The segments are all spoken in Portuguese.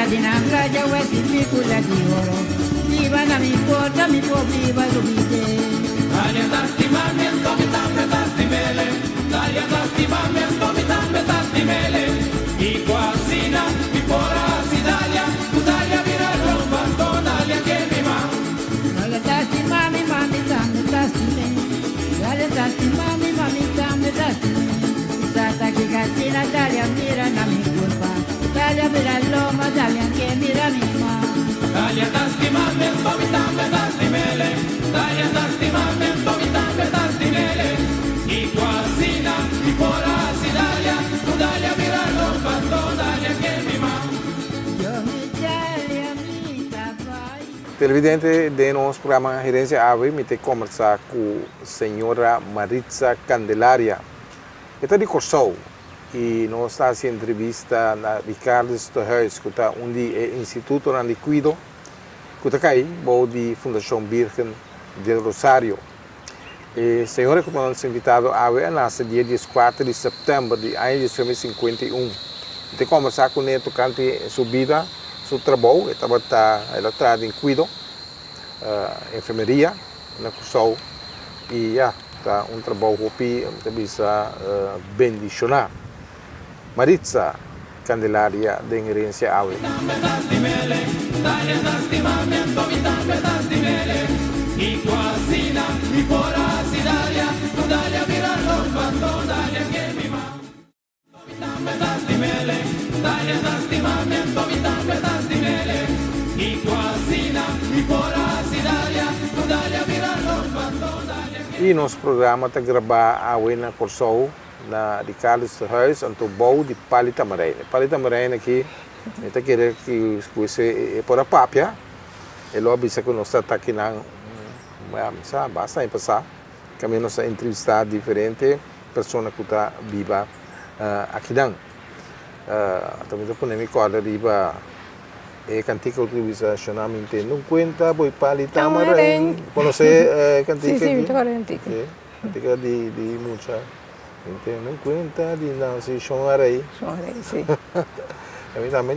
dinambra ya wesi mikula dioro. Viva na mi porta mi po viva lubite. Dalia tastimamiento mi tambe tastimele. Dalia tastimamiento mi tambe tastimele. Y cuasina mi pora si dalia. Tu dalia vira rompa to dalia que mi ma. Dalia tastimami mami tambe tastime. Dalia tastimami mami tambe tastime. Tata que casina dalia mira na mi culpa. Dalia mira loma dalia que mira mi ma. Dalia tastimamiento mi tambe tastimele. Dalia tastimamiento mi tambe tastimele. Y cuasina mi pora si dalia. Tu dalia vira rompa to dalia que mi ma. Yo mi dalia mi tabai. Televidente de nosso programa Gerência Ave, me tem conversar com a senhora Maritza Candelaria. Está de Corsou e nós estamos fazendo entrevista na Ricardo Stohuis, que está onde é Instituto na Liquido, que está aí, de Fundação Virgem del Rosário. E a senhora que nós invitado a ver nasce dia 14 de setembro de 1951. Tem conversar com ele tocante sua vida, seu trabalho, ela está em Cuido, enfermeria na Corsou e tá trabalho que bisa bendicionar. Maritza Candelaria de Gerência Ave. E nosso programa está gravado na Corsou, na Ricardo Stohuis, no bom de Palita Marina. Palita Marina aqui, está querendo que você é por a papia, e logo bisa que nós está aqui na, basta em passar, que nós entrevistar diferentes pessoas que estão viva aqui dentro. Também estou me corda riba e cantica utilização não conta boi palita Marina. Conhece cantica? Sim, cantica. Cantica de muita. Não conta de não se chorei. Chorei, sim.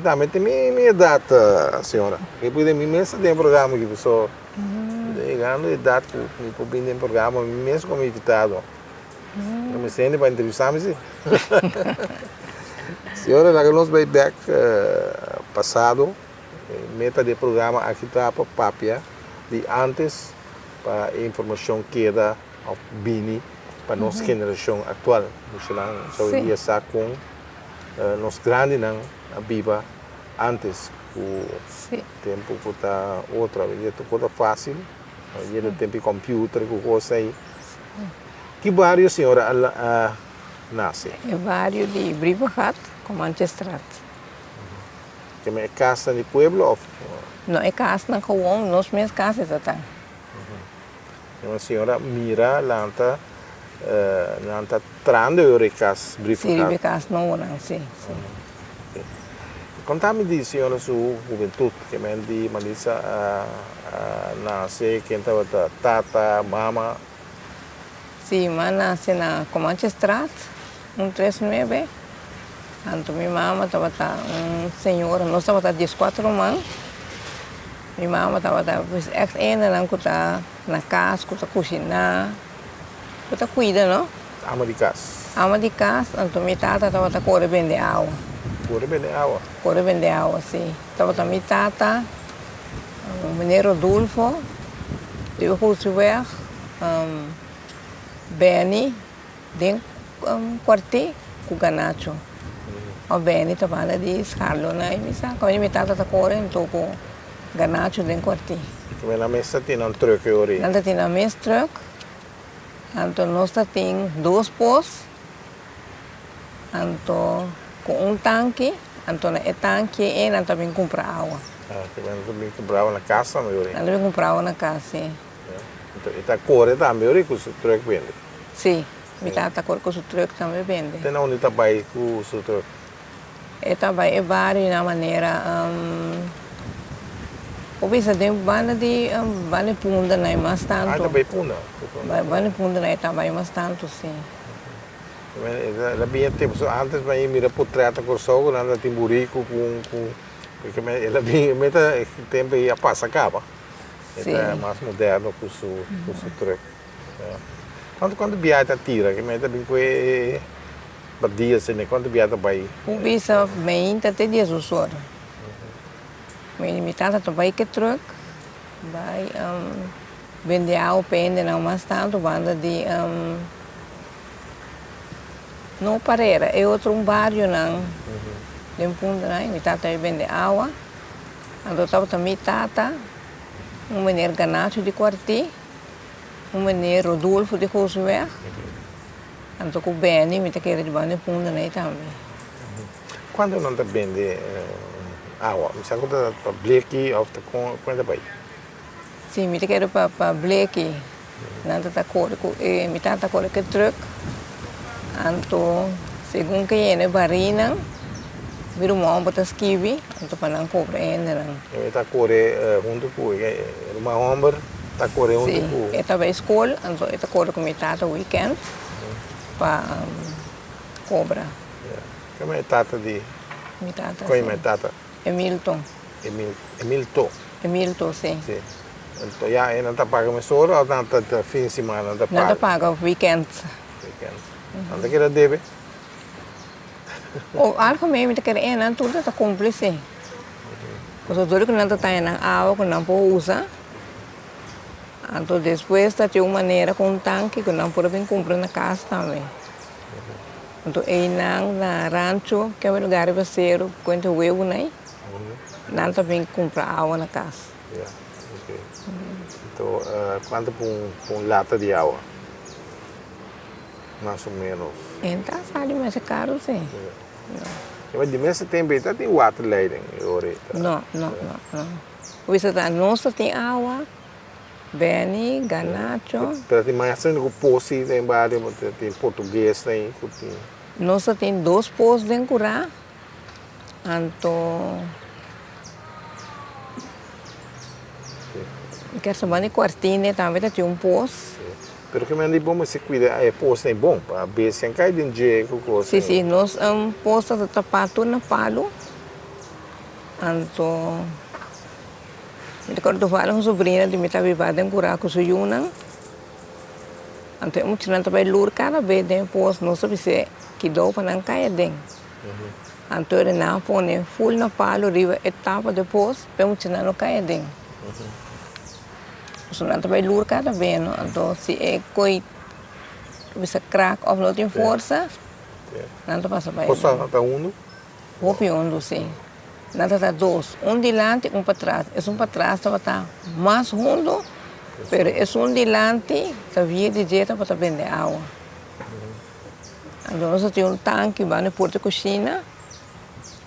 Também tem minha data, senhora. Depois de mim mesmo tem programa que pessoa. Chegando a data que me põe em programa, mesmo como invitado. Não me sente para entrevistar-me, sim. Senhora, lá que nós vai back passado, meta de programa aqui está para papia de antes para a informação que dá ao Bini para nossa geração atual. Nós ia estar com nós grandes não a viva antes o tempo que está outra vez tudo fácil, ia tempo de computer com coisa aí. Que bairro a senhora nasce? É bairro de Brivahat, com Manchester. Que é casa de pueblo ou? Não é casa na Kawong, nós mesmos casas está. A senhora mira lá está trando o recas Brivahat. Sim, casa não não, sim. Conta-me de senhora sua juventude, que é de Maritza nasce, quem estava tata, mama. Sim, mas nasce na Comanche Strat, 139. Então, minha mama estava senhora, nós estava 14 anos. Minha mama estava na casa, que cozinhar, que cuida, não? Ama de casa. Ama de casa, então minha tata estava correndo vender água. Corre bem água? Corre vender água, sim. Estava minha tata, o menino Rodolfo, o Hulsberg, Benny, dentro quarto com o Ganacho. O Benny estava lá de Scarlo, né? E quando minha tata está correndo, estou com o Ganacho dentro quarto. Mas na mesa tem truque ori? Nós tem na mesa truque. Então nós temos 2 poços. Então com tanque. Então é tanque e nós também compramos água. Que também comprava na casa, meu ori? Nós também compramos na casa, sim. Então, está corre também ori com o truque vende? Sim, minha tata corre com o truque também vende. Tem onde está vai com o truque? É também vários na maneira o bisa tem banda de banda punda não é mais tanto. Também punda. Banda punda não é também mais tanto, sim. Ela bem tempo antes mas mira por trata com sogo nada timburico com Porque ela vem, tempo ia passa acaba. Sim. É mais moderno com o truck. Quando viaja tira, que meta bem foi badia assim, quando viaja vai. O bisa main até dias o sor. Main limitado também que truck. Vai vender ao pende não mais tanto banda de não Pareira, é outro bairro não. De punta né, mi tata vende água. Ando tava também tata, menino Ganacho de Quarti, menino Rodolfo de Roosweg. Ando com o Benny, mi tata querer de banda punta né também. Quando não te vende água, me sabe quando para bleque ou quando vai? Sim, mi tata querer para bleque, não tata corre, mi tata corre que truck. Anto, segundo que é barina, vira uma ombra esquive, anto para não cobrar ainda não. Eu está corre junto com uma ombra, está corre junto com. Sim, eu estava na escola, anto eu corre com mi tata weekend para cobrar. Como é tata de? Mi tata. Qual é tata? Emilton. Emilton. Emilton, sim. Sim. Então, já não está paga mais hora ou não está fim de semana não está paga? Não está paga weekend. Não está querendo deve? O algo mesmo me quer é não tudo está cúmplice. Porque tudo que não está na água que não pode usar. Então depois está de uma maneira com tanque que não pode vir comprar na casa também. Então aí não na rancho que é um lugar parceiro quando eu vou né, não também comprar água na casa. Então quanto por lata de água? Mais ou menos. Então sai mais caro sim. Mas de mês tem está tem water leiding Não. Você tá nossa tem água, Benny, Ganacho. Pero tem mais assim com poço tem vários tem português tem. Nossa tem 2 poços de Curá. Então quer saber quartinha também tem um poço. Pero que me bom se cuida é poço é bom para ver se cai dentro de coisa. Sim, nós poço de tapado na palo. Então quando falo com sobrinha de minha vivada em Curá com sua Yuna. Então muito não também lur cada vez de poço não sabe se que dou para não cair dentro. Então ele não põe full na palo riba etapa de poço para muito não cair dentro. So não também lur cada vez, não? Então se é coi bisa crack ou não tem força, não passa bem. Poça está uno? Hopiando sim. Não está 2, delante, para trás. É para trás está mais fundo, mas é delante está via de jeito para vender água. Então nós temos tanque lá na porta da cozinha,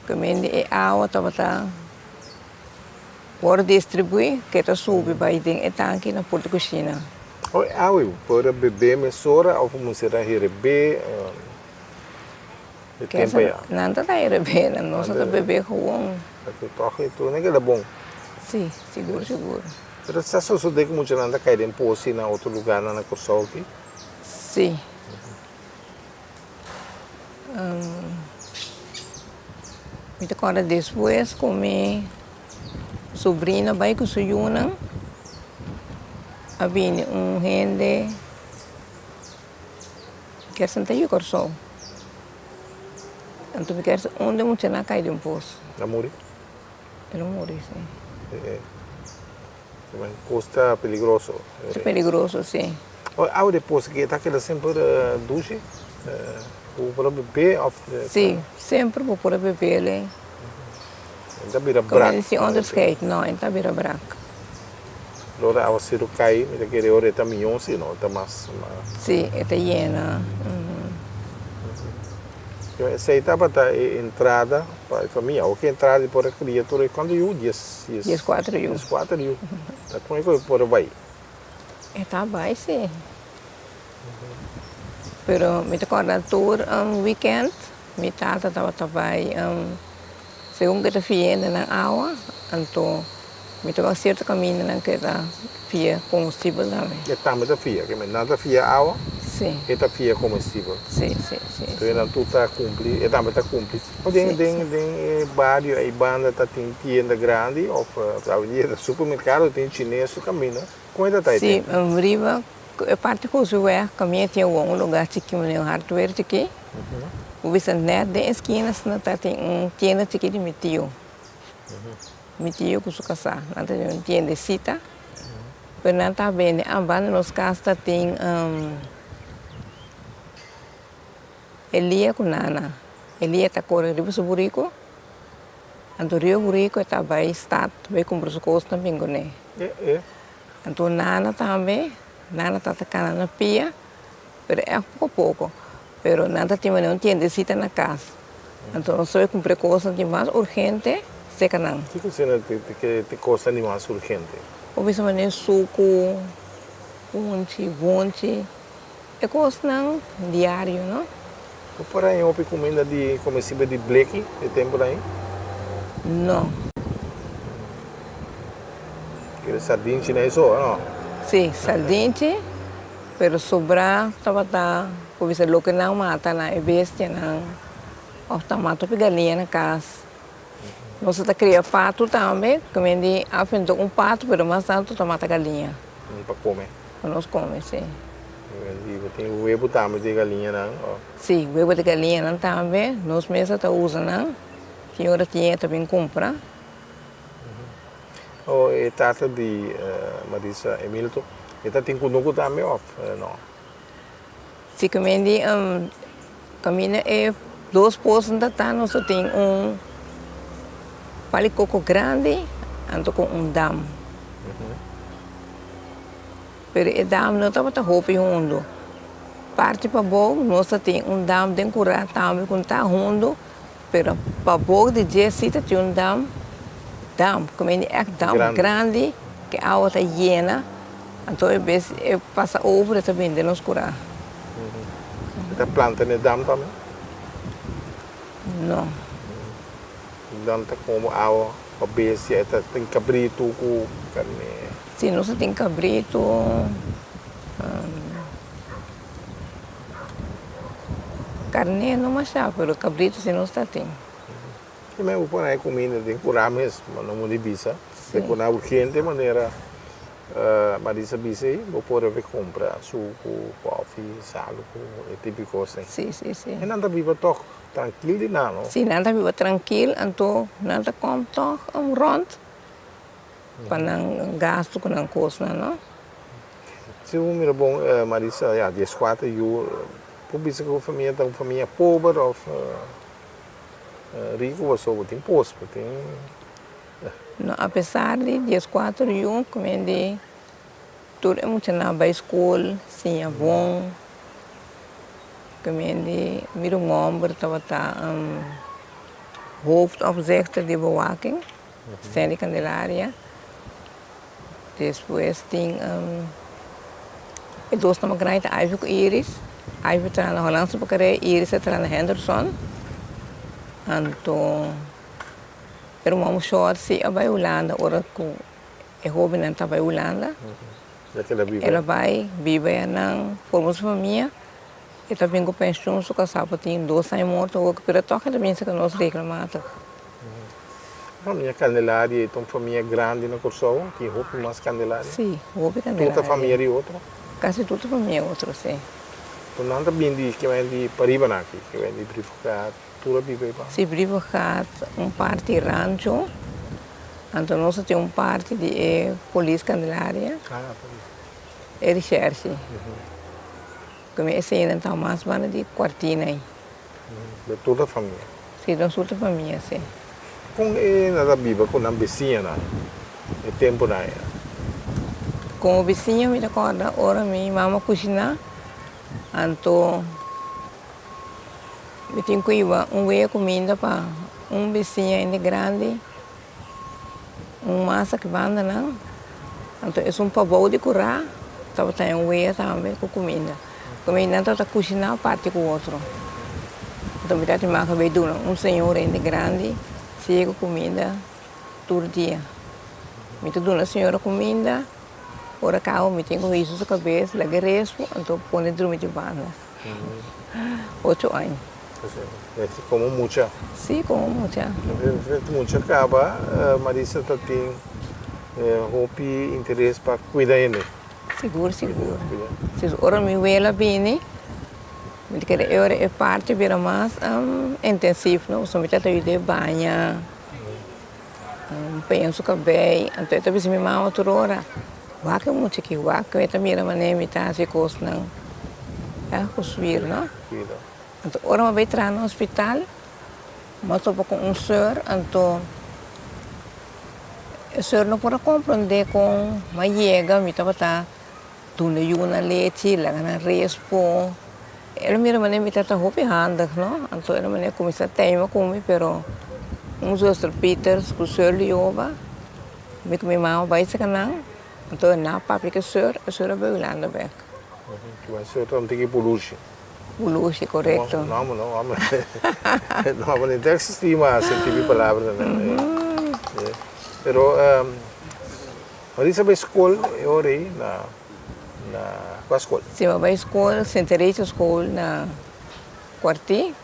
que vende água está por distribuir, que está subindo para dentro do tanque na porta da cozinha. Oi, para beber mesora ou como será beber? Não está beber, não está beber com. Itu nem que é bom. Sim, seguro. Mas você só de que muito não está caindo em poço na outro lugar na Corsol aqui? Sim. Então agora depois comer sobrinha vai com sua Yuna, havia gente que senta aí Corsol. Então quer onde muito não cai de um poço. Na Muri? Ele morre, sim. Poço está peligroso. É peligroso, sim. Ao depois que está aquela sempre duche, para beber ou? Sim, sempre vou para beber ele. Ainda vira Como branco. ele se underskate, não, ainda vira branco. Agora ao ser o cai, me querer hora está milhão, se não está mais. Sim, está llena. Essa etapa está entrada para a família, ou que entrada para a criatura quando eu dias 4 eu. 4 eu. Tá como é que por vai? Está bem, sim. Pero me recorda tour weekend, me tata estava também segundo que está fiendo na água, então me toca certo caminho na que está fia combustível também. E está muito fia, que me nada fia água. Sim. E tá fia comestível. Sim. Então, tu tá cumprir, e também tá cumprir. Mas tem barrio, aí banda tá tem tienda grande, ou para o supermercado tem chinês no caminho. Como é que tá aí? Sim, riba, a parte que eu é, caminho tinha um lugar que me hardware aqui. O Vicente de esquinas não tem tienda aqui de meu tio. Meu tio que se casar, não tem uma tienda de cita. Mas não tá bem, a banda nos casos tem Elia com Nana. Elia está correndo riba sobre Burico. Então Rio Burico está bem estado, bem com os costos também com ele. Então Nana também, Nana está atacando na pia, mas é pouco. Mas Nana tem uma tienda cita na casa. Então nós só cumprir coisas de mais urgente, seca não. O que você tem coisa de mais urgente? Ou bisa mané suco, bunchi, é coisa não diário, não? Por aí, houve comida de comestível de bleque, tem por aí? Não. Aquele sardinha chinês só, não? Sim, sardinha, mas sobrar, estava ou bisa lo que não mata na é bestia não. Ou tá mata galinha na casa. Nós está criando pato também, que afetou pato, mas mais tanto mata galinha. Para comer. Nós comemos, sim. Tem o huevo também de galinha, não? Sim, o huevo de galinha não também. Nós mesmos usamos, não. A senhora tinha também compra. E tata de Marisa Emilton, e tata tem conosco também, não? Sim, caminho é 2 poços da tá, nós tem palicoco grande, ando com dam. Pero o dam não estava roupa junto. Parte para bom, nós tem dam de curar também com tá junto, pero para bom de dia cita tem dam, como é dam grande, que a água está llena, então é passa over também de nós curar. Está planta de dam também? Não. Então está como água, a bestia, tem cabrito com carne. Sim, nós tem cabrito, carne não machá, mas cabrito sim nós tem. E mesmo por aí comida tem curar mesmo, mas não muda bisa. Tem curar urgente de maneira, Marisa bisa aí, vou pôr a comprar suco, coffee, sal, é típico assim. Sim. E não está viva toch tranquilo de nada, não? Sim, não está viva tranquilo, então não está como toch rond. Para não gasto com não coisa, não? Se o mira bom, Marisa, ja, 14 jaar, por bisa que a família é uma família pobre ou rico, ou só tem posto, tem. Não, apesar de 14 anos, como é de tudo é muito na boa escola, sim, é bom. Como é de mira homem estava hoofdopzichter de bewaking, Sandy Candelaria. Depois tem dois nomes grandes, Ivy com Iris. Ivy está na Hollandse Bakkerij, Iris está na Henderson. Então, pero uma short se a vai Holanda, ora com é jovem não está vai Holanda. Ela vai viver na forma de família. E também com pensão, só que sabe tem 2 anos morto, ou que pela toca também se que nós reclamamos. Família Candelária é uma família grande na Corsol, tem roupa mais Candelária? Sim, roupa Candelária. Toda a família e outra? Quase toda a família é outra, sim. Então não está bem que vem de Pariba aqui, que vem de Brifocat, tudo vive aí? Sim, Brifocat, parte rancho, então nós temos parte de Polícia Candelária, e recherche. Como esse ainda está mais banda de quartina aí. De toda a família? Sim, de toda a família, sim. Com nada viva com a vizinha, né? É tempo na era. Com o vizinho, me recorda, ora minha mama cozinha, então eu tenho que ir ver comida para vizinho ainda grande, massa que banda, não? Então é pavão de curar, estava tendo também com comida. Comida não está cozinhando parte com o outro. Então me dá de marca bem dura, senhor ainda grande, chega comida todo dia. Me dá uma senhora comida, Ora cá, me tenho isso na cabeça, lá que respo, então põe dormir de banda. 8 anos. É como mucha. Sim, como mucha. Mucha acaba, Marisa tem hopi interesse para cuidar ele. Seguro. Se ora me vela bem, me diz que é parte vira mais intensivo, não? Só me trata de banha, penso que bem, então talvez me mal outra hora. Waka muito que waka, eu também era mané me tá se coisa não, é construir, não? Então ora me vai entrar no hospital, mas estou com senhor, então o senhor não pode compreender com uma chega, me estava tudo na leite, lá na respo. Ele me me trata roupa handig, não? Então ele me começa a teimar comigo, pero outros Peters, o senhor Lioba, me com minha mãe vai se canal, então na paprika o senhor vai lá na beca. Mas o senhor não tem que poluir. Poluir, correto. Não, não existe mais esse tipo de palavra, né? Pero, Marisa vai escola, eu orei qual escola? Sim, eu vai escola, sentei escola na quarti.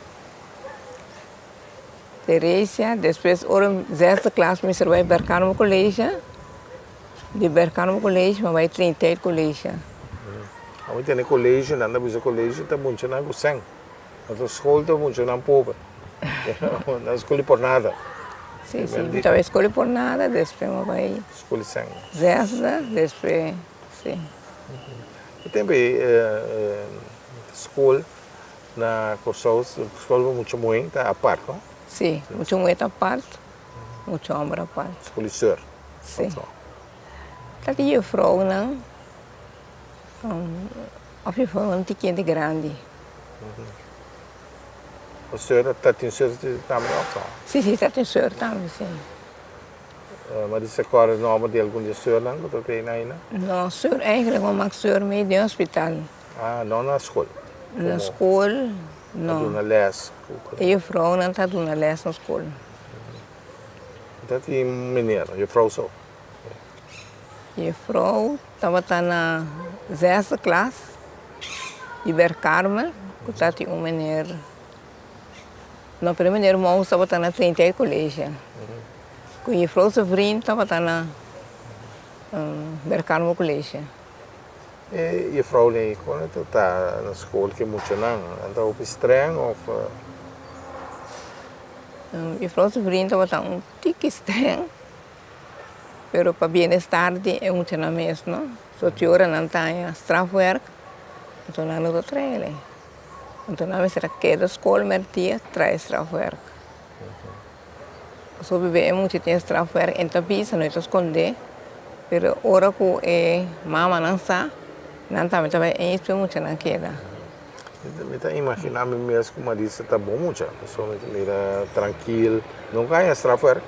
Teresa, depois, ora, sexta classe, me vai bercar no colégio. De bercar no colégio, mas vai 30 colégio. A gente tem colégio, nada bisa colégio, está funcionando com sangue. A escola está funcionando pouco. Não escolhe por nada. Sim, então escolhe por nada, depois vai... Escolhe sangue. Sexta, depois, sim. E também, escola, na Corsol, escola muito bem, está a parte, não? Sim, muito muito a parte, muito homem a parte. Escolhe senhor. Sim. Tá que eu falo, não? A gente fala um tiquinho de grande. O senhor está tem senhor também, não? Sim, está tem senhor também, sim. Mas isso agora não há de algum dia senhor não, que tem aí, não? Não, senhor, eigenlijk uma senhor meio de hospital. Ah, não na escola. Na escola, não. Na les. E a vrouw não está dando les na escola. Então tem menino, e a vrouw só. E a vrouw estava na sexta classe, de Bercarmel, que está tem menino. No primeiro irmão estava na 30 colégio. E a vrouw seu vriend estava na Bercarmel colégio. E a vrouw nem quando está na escola que muito não, anda op estranho ou E a vrouw seu vriend estava tique estranho. Pero para bem-estar é muito na mesma, não? So tiora não tem strafwerk, então não é do treino. Então não é será que da escola mertia traz strafwerk. So bebê é muito tem strafwerk, então pisa não é esconder, pero ora que é mama não sabe, não tá também é isso muito não queda. Me está imaginando mesmo como disse está bom muito, a pessoa me mira tranquilo, não ganha strafwerk.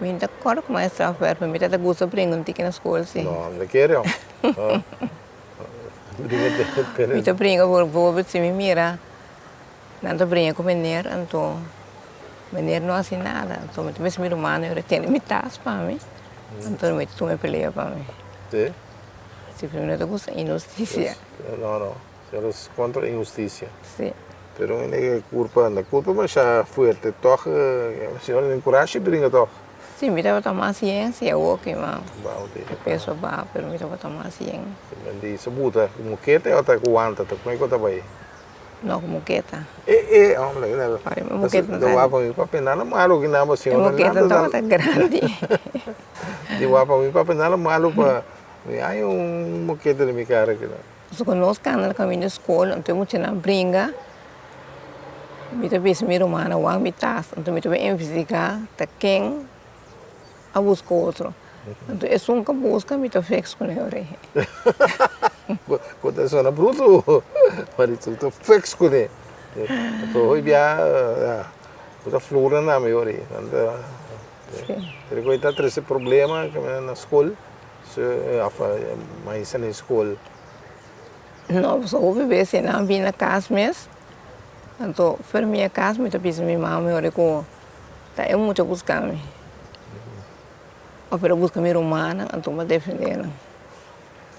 Me ainda acordo com mais strafwerk, me ainda gosta de brincar um tiquinho na escola sim. Não, não quero. Me ainda brinca vou se me mira, não tá brinca com menino, então menino não assim nada, então me também se mira humano, eu tenho me tas para mim, então me tu me peleia para mim. Sim. Simplesmente gosta de injustiça. Não, eles contra a injustiça. Sim. Pero não é culpa, mas já forte, toque, a senhora encoraja e brinca toque. Sim, me dava tomar ciência, eu ok, mas Bauti. peso ba, pero me dava tomar ciência. Di sebuta, mukete o tak kuanta, tak mai kota bai. Não como que tá. Homem, né? Pai, mas muketa Do wapa mi pa penana malo que na mo senhora. Muketa tá grande. Di wapa mi pa penana malo pa. Ai mukete de mi cara que. So conosco no caminho da escola, então muito na brinca. Me também se mira humana, o me tá, então me também investigar, tá quem a busca outro. Então é só que busca me tá fixo com ele. Quando é só na bruto, mas isso tô fixo com ele. Então hoje bia, puta flora na meu aí. Ele coita ter esse problema na escola, mas na escola. Não, só o bebê se não vir na casa mesmo. Então, para minha casa, me tá pensando minha mãe, eu recuo. Tá, é muito buscar-me. Pero busca minha humana, então me defender.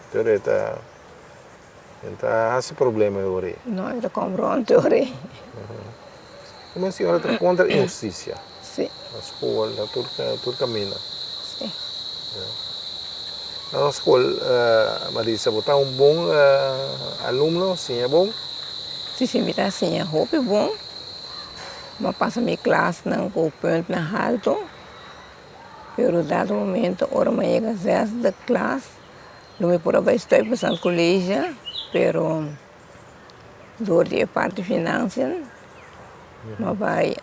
Então, então, esse problema agora. Não, eu compro ontem, ore. Como a senhora está contra a injustiça? Sim. Na escola, tudo caminha. Sim. Na escola, Marisa, você é um bom aluno, sim, é bom? Sim, me dá assim, é roupa bom. Mas passa minha classe, não, com o ponto na alto. Pero dado momento, ora me chega da classe, não me por aí estou passando colégio, pero dor de parte financeira, mas vai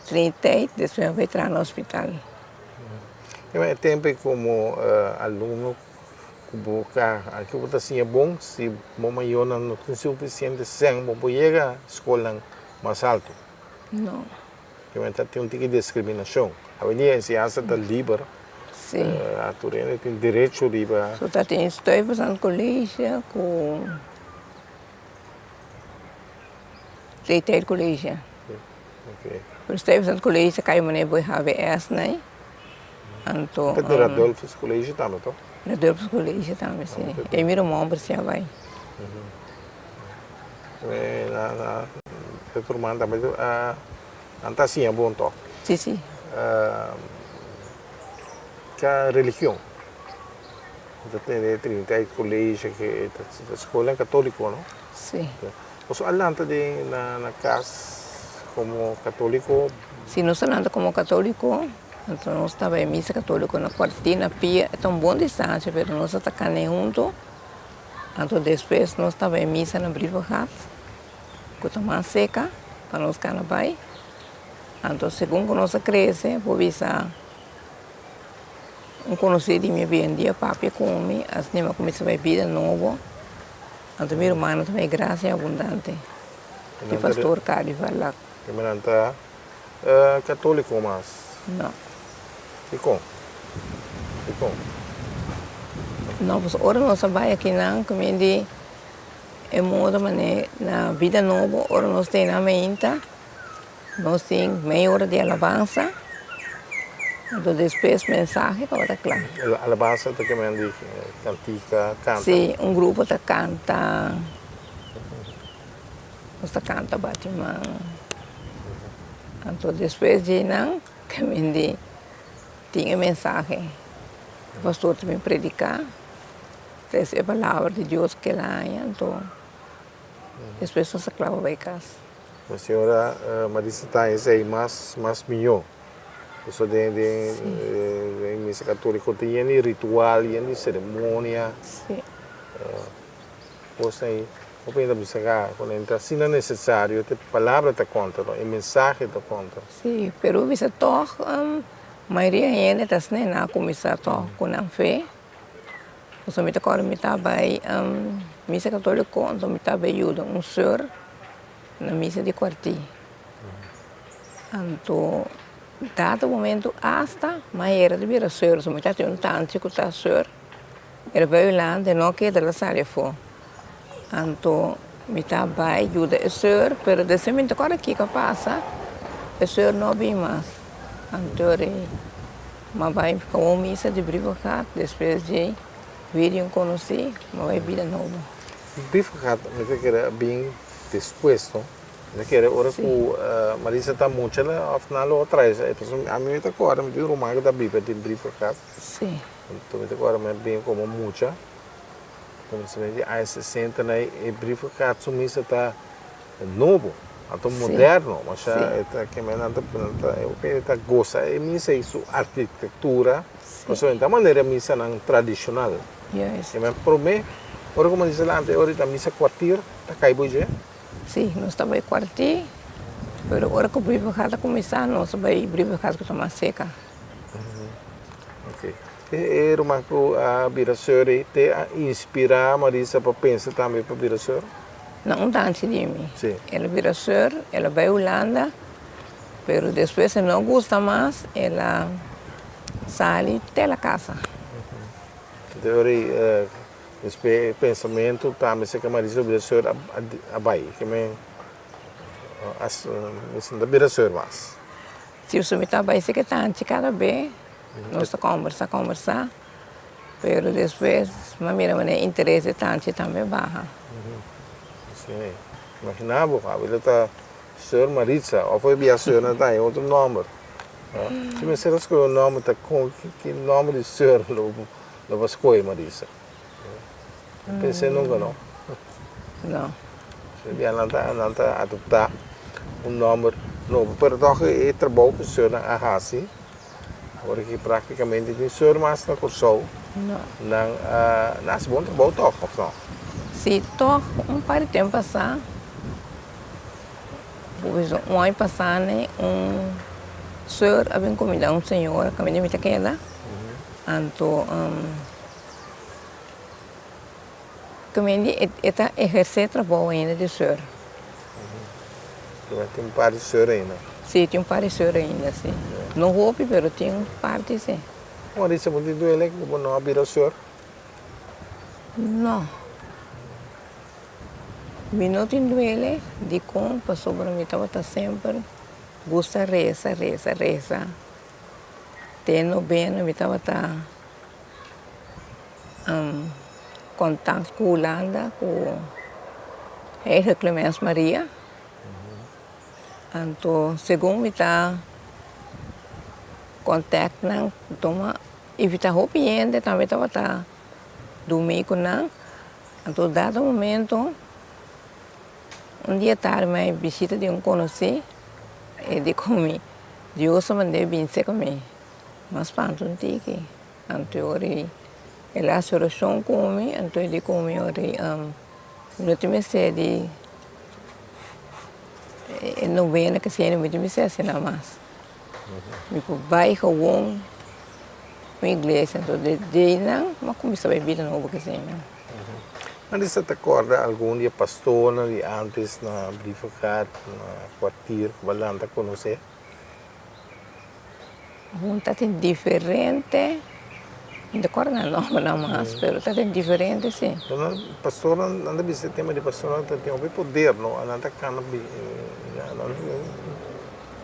30, depois vai entrar no hospital. É tempo como aluno, como aqui você assim é bom, se mamãe não tem suficiente sangue, você chega à escola mais alto. Não. Que tem um tipo de discriminação. A ciência está livre. Sim. A Turena tem direito livre. Só estou passando colégio com 30 colégio. Ok. Por estou passando colégio, cai mané boi HVS, né? Então. Tem Radolfo colégio também, então? Radolfo colégio também, sim. E meu irmão para se vai. A turma também anta assim é bom, então. Sim, sim. Que a religião. Tem 30 colégio que a escola é católica, não? Sim. Você alanta na casa como católico? Sim, nós andamos como católico. Então nós estava em missa católica na quartina, pia, é tão bom distância, mas nós estamos juntos. Então depois nós estava em missa na Brivahat, com a mais seca, para nós ficar na bai. Então, segundo nós cresce, vou visar conhecido de minha dia, papai come, as nem começa a vida nova. Então, meu irmão também graça é abundante. Que pastor Cari vai lá. Que me anta católico, mas? Não. Ficou? Não, pois ora nós vai aqui não, como de é modo mané na vida nova, ora nós tem na mente. Nós temos meia hora de alabança, então depois mensagem para estar claro. Alabança também de cantica, canta? Sim, grupo que canta, nós canta batimão. Então depois de não, também tinha mensagem. O pastor também predicar, trazer a palavra de Deus que lá, então depois nós claro vai casa. A senhora Marisa está aí mais melhor. Você tem missa católica, tem ritual, tem cerimônia. Sim. Você aí, o que buscar, quando entra, se não é necessário, a palavra está contra, a mensagem está contra. Sim, pero bisa toh, maioria ainda está nem na começar toh com a fé. Você me agora me tá bem, missa católica, então me tá bem ajuda senhor na missa de quarti. Então, dado momento hasta maioria de vir senhor, se me tá tendo tanto que tá senhor, ele veio lá de não que da sária for. Então, me tá bem ajuda o senhor, pero desse momento agora aqui que passa, o senhor não vem mais. Então, mas vai com missa de Brivahat, depois de vir conhecer, mas vai vida nova. Brivahat, me quer bem disposto. Me quer ora que Marisa está muito lá, afinal atrás. A mim está agora, me diz o romano da Bíblia de Brivahat. Sim. Então me agora me bem como muita. Então se vê a 60 na Brivahat, a missa está novo. Então moderno, mas é que me nada está gosta é missa isso arquitetura, mas então maneira missa não tradicional. Yes. E me promete, ora como diz lá antes, ora da missa quartier, tá cai boje? Sim, nós estamos em quartier, mas agora que o Brivahat começar, nós vamos em Brivahat que está mais seca. Ok. E uma que a Birasori te inspira Marisa para pensar também para Birasori? Não tanto de mim. Sim. Ela vira senhor, ela vai à Holanda, mas depois se não gosta mais, ela sai da casa. Então, esse pensamento também se que Marisa Birasori abai, que me sinta Birasori mais. Se você me está bem, se que tanto cada vez, Nós conversar. Pero depois, mira, meu interesse tanto também barra. Sim. Imaginava, ele está Sr. Maritza, ou foi a senhora tá em outro nome. Se me será que o nome está com que nome de senhor não vai escolher Maritza. Pensei nunca não. Não. Seria não tá adoptar nome novo, pero toch é trabalho com a senhora Ahasi. Agora que praticamente tem senhor mais na Curaçao. Não. Nasce bom trabalho toch, of não? Sim, toch par de tempo passar. Depois, ano passado, senhor havia convidado senhor, que me queda. Então, que me está exercer trabalho ainda de senhor. Tem par de senhor ainda. Sim, tem par de senhor ainda, sim. Não roupa, mas tem parte, sim. Maritza, muito doele que não abrir o senhor? Não. Me não tem duele de como passou para mim, estava sempre gosta reza. Tendo bem, me estava contato com a Holanda, com a Heilige Clemens Maria. Então, segundo me está contactando, toma evitar roupa ainda, também estava dormindo com ela. Então, dado momento, dia tarde, me visita de conhecido, e de comer. Deus mandou vir comigo. Mas panto não tinha aqui. Então, ele faz oração comigo, então ele come, não tinha sede. Não vem que se não tinha sede, nada mais. Me vai com a igreja, então de não, mas começou a beber novo que se não. Mas você te acorda algum dia pastor de antes na Brifacat, na quartier, que você conhecer? Está diferente, não recordo o nome não mais, mas está diferente, sim. Então, pastor, anda esse tema de pastor, tem um poder, não? Anda cana,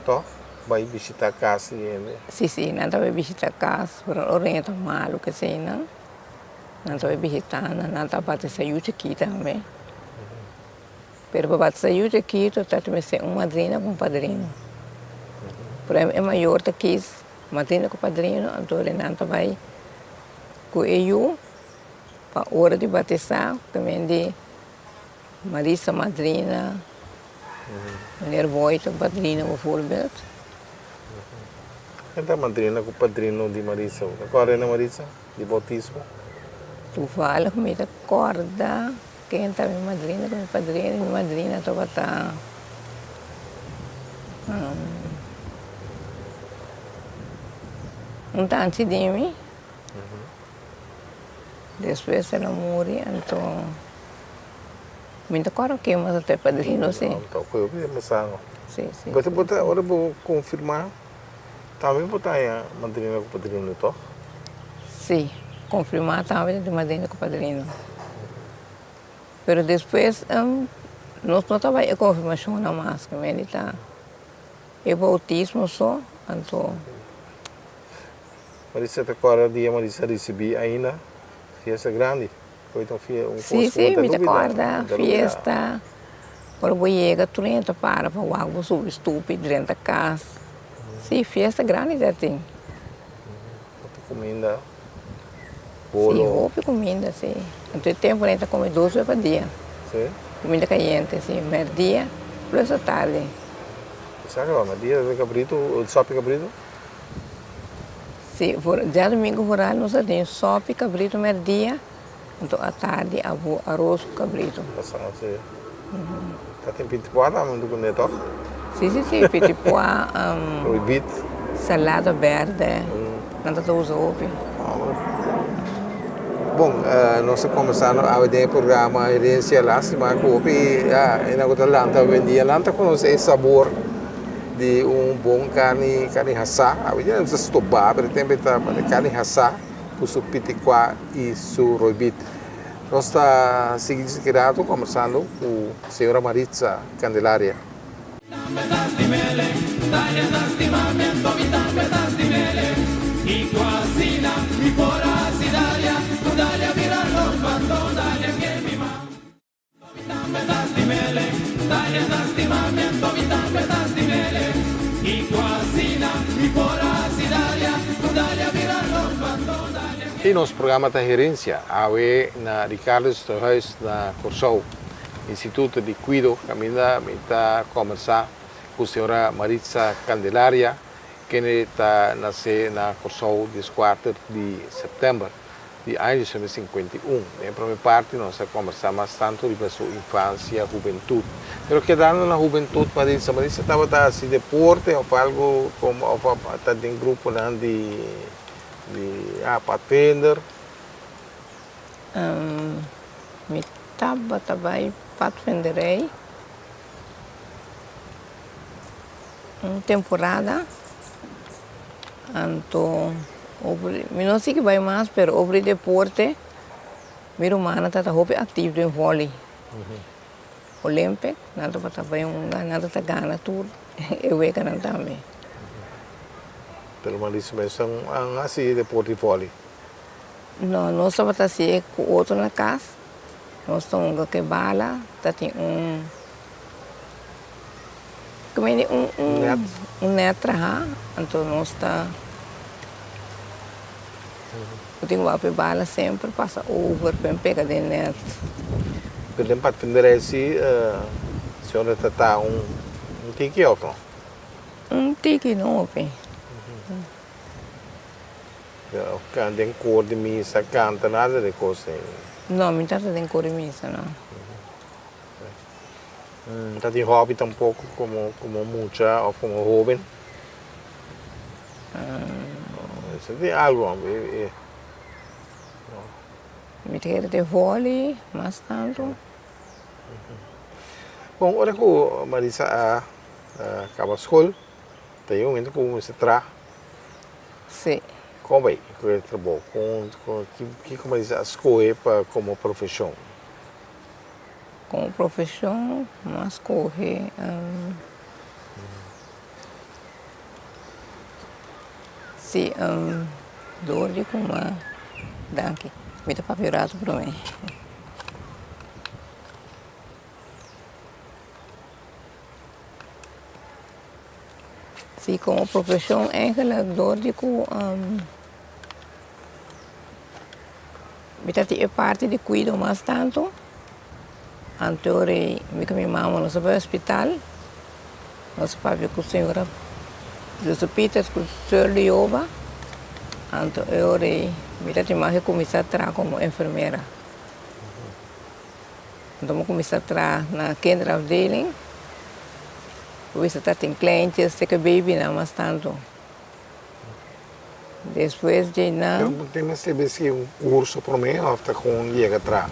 to, vai visitar a casa e Sim, não vai visitar a casa, por orientar mal, que sei, não? Não vai visitar, não vai sair aqui também. Pero para sair aqui, tu está também uma madrinha com um padrinho. Por exemplo, é maior do que isso, madrinha com padrinho, então ele não vai com eu, para a hora de batizar, também de Marisa, madrinha, mulher boita, padrinho, por exemplo. Quem madrinha com o padrinho de Marisa? Agora é na Marisa, de batismo? Tu fala comigo, acorda, quem está minha madrinha, com minha madrinha estava antes de mim. Depois ela morreu, então me acordo que mas até padrinho, sim. Então, foi o que começaram. Sim. Você botar, agora vou confirmar, também botar a madrinha com o padrinho, então? Sim, confirmar também de madrinha com padrinho. Mas depois, nós não trabalhamos com confirmação na máscara, ele está. É bautismo só, então. Mas você agora dia Marisa recebi ainda festa grande, foi então Sim, me acorda, festa. Quando eu chego, tu entra para o água sobre estúpido dentro da casa. Sim, festa grande já tem. Comida, bolo. Sim, roupa e comida, sim. Então, tempo a gente come 2 vezes por dia. Sim. Comida caliente, sim, meio-dia, plus a tarde. Sabe, meio-dia de cabrito, o sopa cabrito? Sim, já domingo rural nós temos sopa e cabrito meio-dia, então à tarde arroz com cabrito. Passado, sim. Tá tem pitipuá, tá muito bonito. Sim, pitipuá, Proibit. salada verde, não está usa roupa. Bom, nós começamos a ver o programa Herência Lástima, que na outra lanta vendia, lanta conhece o sabor de bom carne assada. A gente não precisa estoubar, mas tem carne assada, com seu pitiquá e seu roibit. Nós estamos seguindo conversando com a senhora Maritza Candelaria. y cocina y por así Dalia, tu Dalia virar los bandos, Dalia que mi mamá. Tomitambe tasti mele, Dalia tasti mamiento, tomitambe tasti mele, y cocina y por así Dalia, tu Dalia virar los bandos, Dalia. E nosso programa da gerência, AWE na Ricardo Stohuis na Corsou, Instituto de Cuido, caminha está conversar com a senhora Maritza Candelaria, que está nasceu na Corsou 4 de setembro de 1951. Na primeira parte, nós conversamos tanto sobre sua infância, juventude. Mas quedando na juventude, Maritza estava assim deporte ou algo como está em grupo de Pathfinder. Me trabalhei Pathfinderei uma temporada. Então, não sei que vai mais, mas sobre deporte, meu irmão está ativo em vôlei. Olímpico, nada para trabalhar nada para ganhar tudo. Eu vejo que não também. Pelo menos são assim deporte de vôlei. Não, nós estamos assim com outro na casa. Nós estamos com bala, tem net lá, então nós está eu tenho uma bala sempre passa over para pegar de net. Pelo menos Pathfinder é assim, a senhora está tiki ou não? Tiki não, bem. Tem cor de missa, canta, nada de coisa. Não, me trata de cor de missa, não. Está de hobby tampouco como mucha ou como jovem? Isso é algo. Me quero de vôlei, mas tanto. Bom, agora que a Marisa acaba a escola, tem um momento como você traz. Sim. Como é que você trabalha? Que como Marisa escolhe como profissão? Como profissão, mas correr. Sim, dor de uma. Danke. Me dá papelado para mim. Sim, como profissão, é dor de me dá parte de cuidar mais tanto. Então, minha mãe não sabe hospital, não sabe que a senhora dos hospitais com o senhor de Yoba. Então, eu me começar a trabalhar como enfermeira. Então, eu comecei a trabalhar na Kendra Afdeling. Eu estar em clientes, sei que baby não mais tanto. Depois de não. Tem mais um curso para mim, ou está com chega atrás?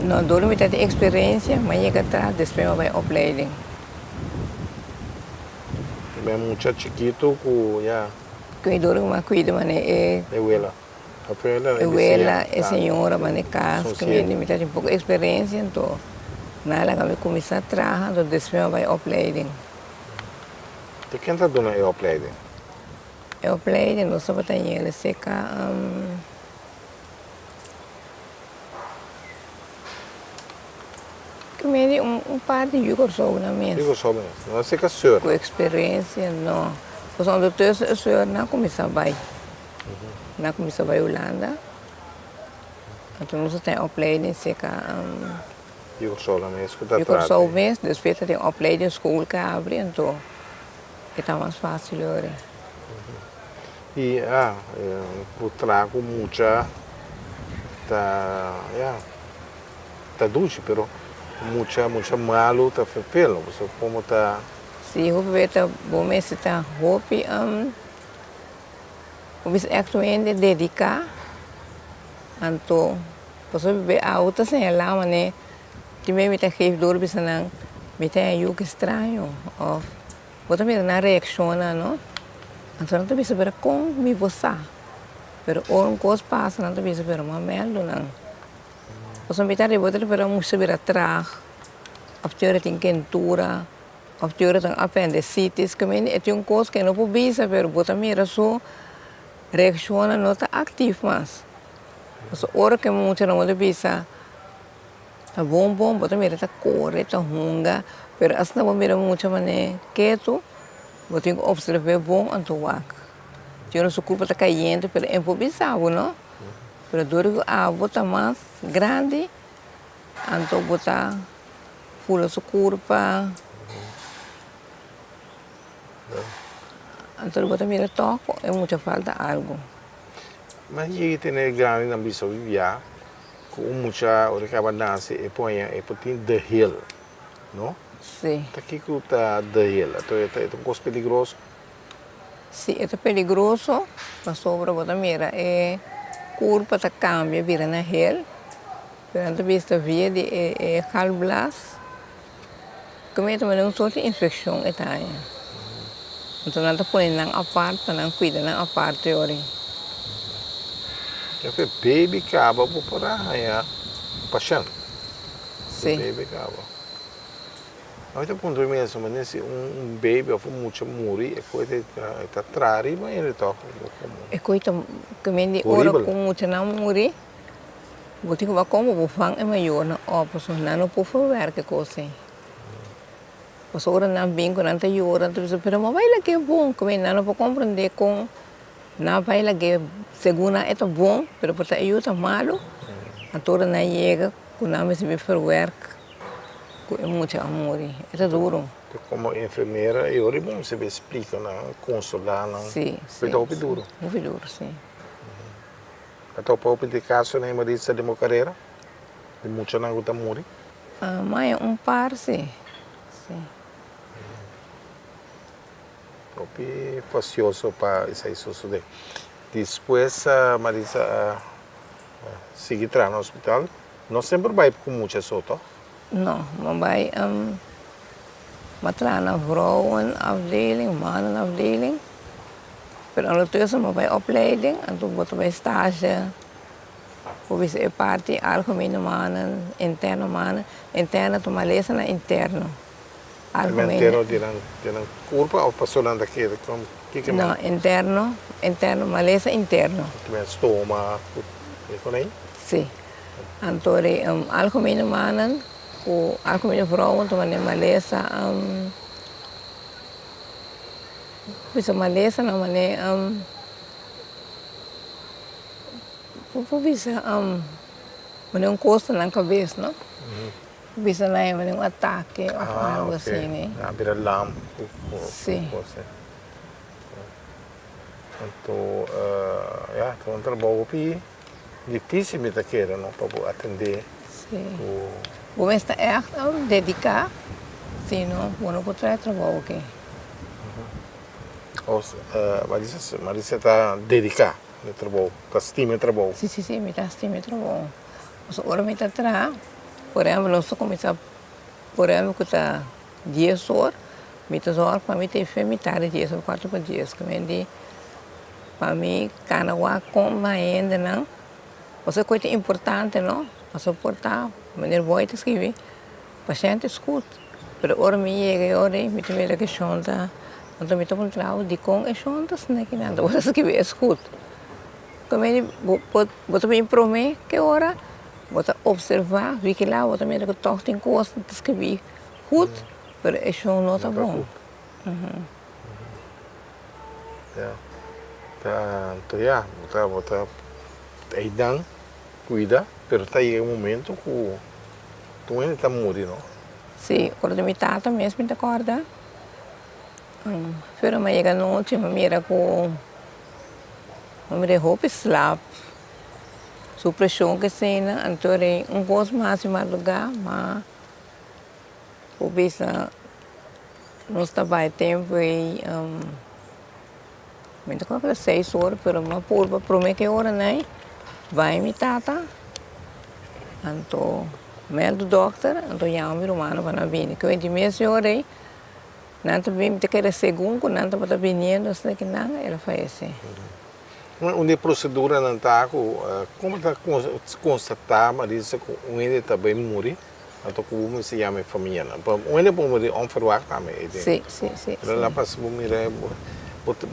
Não, dou me ter experiência, mas chega atrás, depois eu vou opleiding. É muito chiquito, já. Cuidador, mas cuida, mas é. Ela é senhora, mas é casa, que me tem um pouco de experiência, então, nada que eu comecei a trabalhar, então depois eu vou opleiding. De quem está dando a opleiding? A opleiding, não só para ele, seca. Que me par de Jugoslávios na mesa. Jugoslávios, não sei que é senhor. Com experiência, não. Os outros, o senhor não começou a vai. Não começou a vai Holanda. Então, nós temos opleiding, seca. Jugoslávios, Jugoslávios, depois tem opleiding, escola que abre, então, está mais fácil agora. E, eu trago muita, tá dulce, pero muita malo, tá pelo, você como tá. Sim, eu vejo bom mês está hopi, o bis actualmente dedicar, então, você vê a outra sem lá, mas né, que me tá cheio de dor, bisa não, me tem algo estranho, ou, você me na reacciona, não? Então, não bisa ver como me você, pero um coisa passa, não bisa ver uma merda, não. Você me tá de botar, pero muito ver atrás, a senhora tem quentura. Of tiora tem apendicitis, que é uma coisa que não pode bisa, pero bota mira só reacciona não está ativo mais. Mas hora que muito não pode bisa, tá bom, bota mira tá corre, tá hunga, pero as não mira muito mané quieto, bota que observar bom anto wak. Tiora sua culpa tá caindo, pero é pode bisa, não? Pero duro a bota mais grande, anto bota fula sua culpa. Então, eu mira toco, é muita falta algo. Mas e tem grande na bisa vivia, com muita hora que abandonase e põe e potin the hill, não? Sim. Tá aqui que tá the hill, então é um coisa perigoso. Sim, é perigoso, mas sobre a mira é curva tá cambia vira na hill, perante vista via de é calblas, como é também um sorte de infecção é tá. Então, nós põe na aparte, para não cuidar na aparte ori. Eu falei, baby caba por arranhar paixão. Sim. Baby caba. A gente ponto mesmo, mas nesse baby ou muito muri, é coisa tá trari, mas ele toca como. É coisa que me diz ora com muito não muri. Vou ter que vai como vou fang é maior na opção, não pode fazer que coisa. As horas não vêm com tanta hora, então pero mas vai lá que é bom, como não pode compreender com não vai lá que segunda é tão bom, pero por aí eu tá malo, a toda não chega, com não me se vê work, com muito amor, é duro. Como enfermeira, eu é bom você explica, não consolar, não. Sim. Foi tão duro. Muito duro, sim. Até o pouco de caso na Marisa de Mocareira, de muito não gusta morrer. Mas par, sim. Proprio fastidioso para isso suceder. Depois, Marisa seguir entrar no hospital. Não sempre vai com muita soto. Não, mas vai matar na vrouwenafdeling, mannenafdeling. Pero ondertussen maar bij opleiding en toen wordt bij stage. Hoe is het parte algemene mannen, interne mannen, interne toen maar lezen naar interne. Interno de een curva of passando daquele como que não, interno, maar lezen interno. Met stoma, isso nem? Sim. Então, algemene mannen, ou algemene vrouwen toen maar lezen bisa malesa na mane bisa mane costa na cabeça, não? Bisa na mane ataque ou algo assim, né? Vira lam. Sim. Então, então um trabalho difícil me daquele, não, para atender. Sim. O mês está dedicar, senão não pode trabalhar aqui. Marisa está dedicada ao trabalho, está estima o trabalho. Sim, me está estima o trabalho. Mas agora me está atrás, por exemplo, nós começamos, por exemplo, que está 10 horas, me está horas para mim ter metade 10 ou 4 para 10, que me diz, para mim, cada um como ainda, não? Você coisa importante, não? Mas suportar, maneira boa de escrever, paciente escuta, mas agora me chega, me tem medo que chanta. Então, me estou encontrando de com e juntas, né, que nada, você que vê escuta. Como ele, você me promete que hora, você observar, vigilar, você me que toque tem coisa de escrever, gut, mas é só não tá bom. Então, aí dan, cuida, mas está aí um momento que tu ainda está morrendo. Sim, quando me tata mesmo, me acorda. Pero me llega noche, me mira com roupa slap. Sua pressão que cena, então gosto mais de madrugar, mas o bisa não está bem tempo e me toca para 6 horas, pero uma purba promete que hora né, vai me tata, então me do doctor, então já me romano para vir, que eu de mês hora não também me quer segundo, não está vindo, assim que não, ela faz assim. Onde a procedura não está, como está constatar, Marisa, que um ele está bem morrer? Atau como se llama família. Onde podemos ir onverwacht também. Sim, sim, sim. Lá para se mira,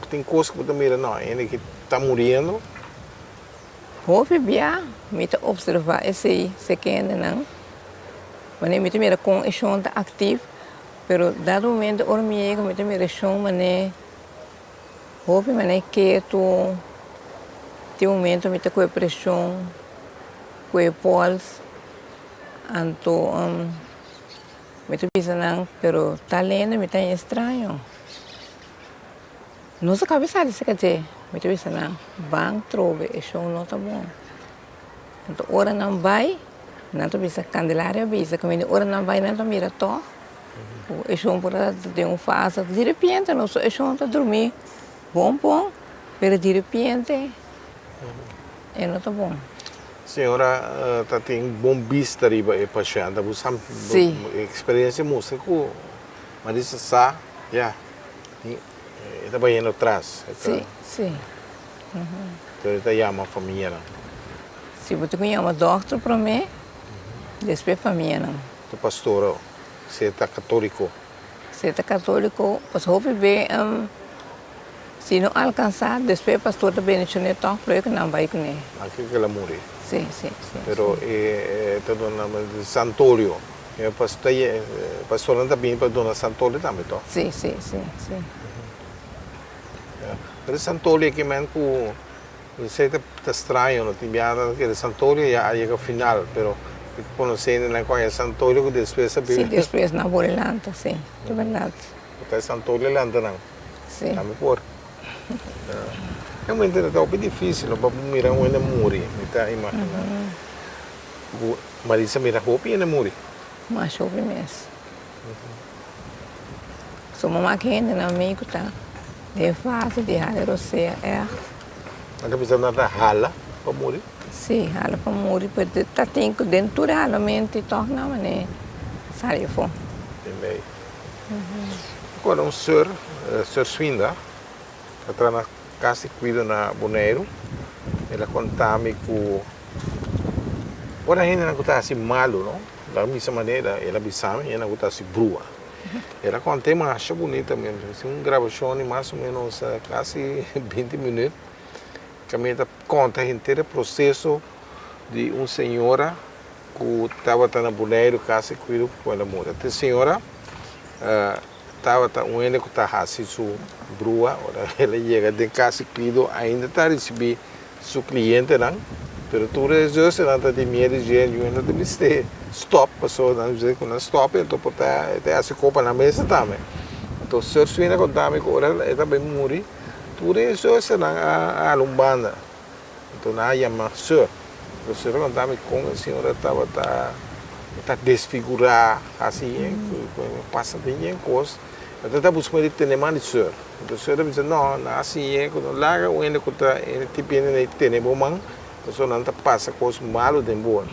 tem coisas que você mira não, ainda que está morrendo. Houve bia, me te observar esse sequende não. Mas me te mira com a chão ativo, pero dado momento ormiego me te mira chão mané. Houve mané que tu tem momento me te com a pressão, com a pulso, anto me te bisa não, pero tá lendo me tá estranho. Nossa cabeça de secate, me te bisa não, bang trove, e chão não tá bom. Então ora não vai, não tá bisa candelária bisa, como ora não vai não tá mira to. E chão por ter fase, de repente não só e chão tá dormir, bom, pero de repente é não tá bom. Senhora tá tem bom vista riba e paciente, você experiência mostra que mas isso sa, já, está bem indo atrás. Sim. Então está chama a família. Se você conhece uma doutor para mim, depois família não. O pastor, você está católico. Se está católico, pues houve bem, se não alcançar, depois pastor também não toca para eu que não vai com ele. Aqui que ela morre. Sim. Pero está dona Santolio. O pastor não também para dona Santolio também to. Sim. Pero Santolio que man ku você está estranho, não tem nada que Santolio já chega ao final, pero conhecendo na coisa Santolio que depois sabe. Sim, depois na Borelanta, sim, é verdade. Até Santolio lá não. Sim. Também por. É muito bem difícil para mirar onde morre, me está imaginando. Marisa mira roupa e ainda morre. Mas houve mesmo. Sou uma máquina na amigo tá. É fácil de rala você é. Não precisa nada rala para morrer. Sim, rala para morrer, porque tá tem que dentro da mente torna mané. Sai fora. Também. Agora um senhor Swinda, está na casa cuida na Bonaire. Ela contava-me que ora ainda não está assim malo, não? Da mesma maneira, ela bisame, ela está assim brua. Ela conta uma acha bonita mesmo, assim, gravação de mais ou menos quase 20 minutos. Que a minha conta inteiro o processo de uma senhora que estava na Bonaire, casa cuida com ela morre. A senhora estava um ele que está assim sua brua, ela chega de casa cuida ainda está recebendo seu cliente não. Pero tu resolve não está de medo de ele, não deve ser stop, passou não dizer que não stop, então por até a se copa na mesa também. Então se eu suína contame que ora ela bem morri, tu resolve não a lumbanda. Então na chama sir. O senhor contame com a senhora está desfigurar assim, passa bem coisa. Então está buscando ter mais sir. Então o senhor diz não, assim é quando larga o ele que está ele tipo ele tem bom man. Pessoa não passa coisas malas de boa.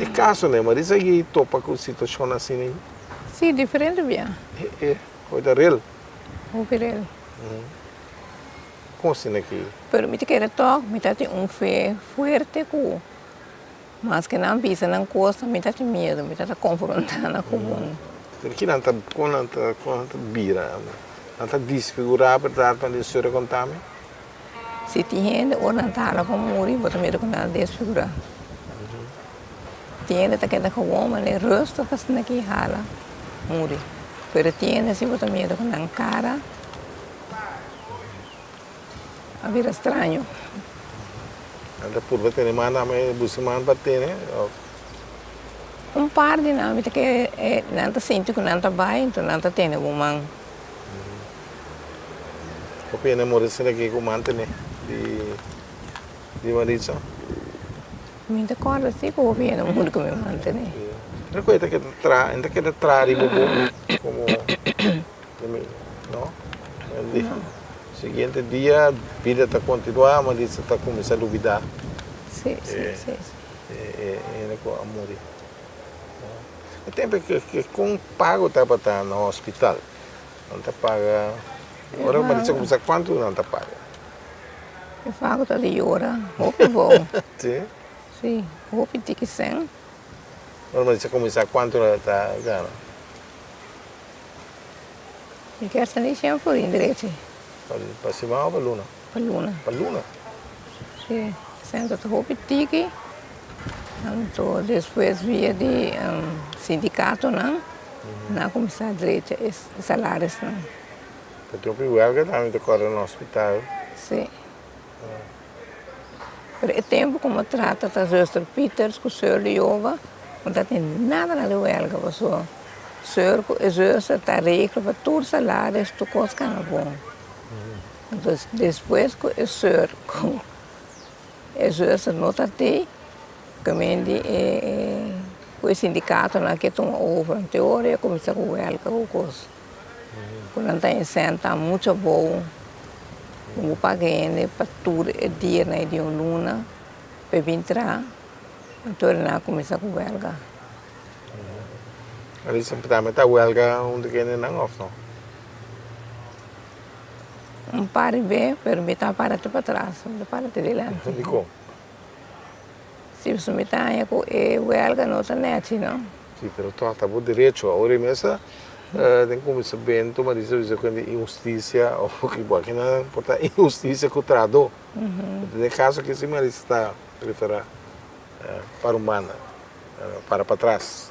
É caso, né? Mas isso aqui topa com situação assim, né? Sim, diferente bem. Coisa real. O real. Como assim aqui? Pero me te quer toque, me tem fé forte com. Mas que não pisa não coisa, me tem medo, me tem confrontando com o. Porque não está vira, não está desfigurado para dar a senhora contar-me. Se tinha ou não está lá para morrer, vou também reconhecer desfigurar. Tinha que ter com o homem, rosto que está aqui hala, morrer. Pero tinha se vou também reconhecer cara, a vir estranho. Anda por lá tem mais na minha busman para ter, né? Par de nome que não está sentindo que não está bem, então não está tendo um man. O pena morrer se aqui com mantene. De Marisa? Me recordo assim que eu vi no mundo que me mantém. Recuerda que ainda que entrar e como não? Seguinte dia, a vida está continuar, mas isso está começando a duvidar. Sim. É com amor. O tempo que com pago estava no hospital, não está paga. Agora Marisa começa quanto não está paga? Eu faço todo dia, roupa bom. Sim? Sim, roupa de que sem. Normalmente começar quanto ela está ganhando? Eu quero saber se é por direito. Para cima ou para Luna? Para Luna. Para Luna? Sim. Sendo que roupa tique. Então, depois via de sindicato, não? Não começar direito salários, não. Eu trouxe o Elga também agora no hospital. Sim. Por é tempo como trata a zuster Peters, com o senhor Liova, não tem nada na Elga, o senhor e zuster está regla para todos os salários, tu coisa não bom. Então, depois que o senhor com a zuster não está aí, que o sindicato não quer tomar over, em teoria, começa com o Elga, o coisa. Quando não tem senta, muito bom. Eu paguei para tudo o dia de Luna, para entrar, então eu comecei com o Elga. Ali sempre está o Elga onde que ele não off, não? Um par bem, mas me está para trás, me para delante. E como? Se você me está aí com o Elga, não está net, não? Sim, mas tu está bom direito, agora mesmo tem como saber, tu me diz que é injustiça ou que bom, que não importa injustiça que o trado. No caso que se me está prefere para humana, para trás.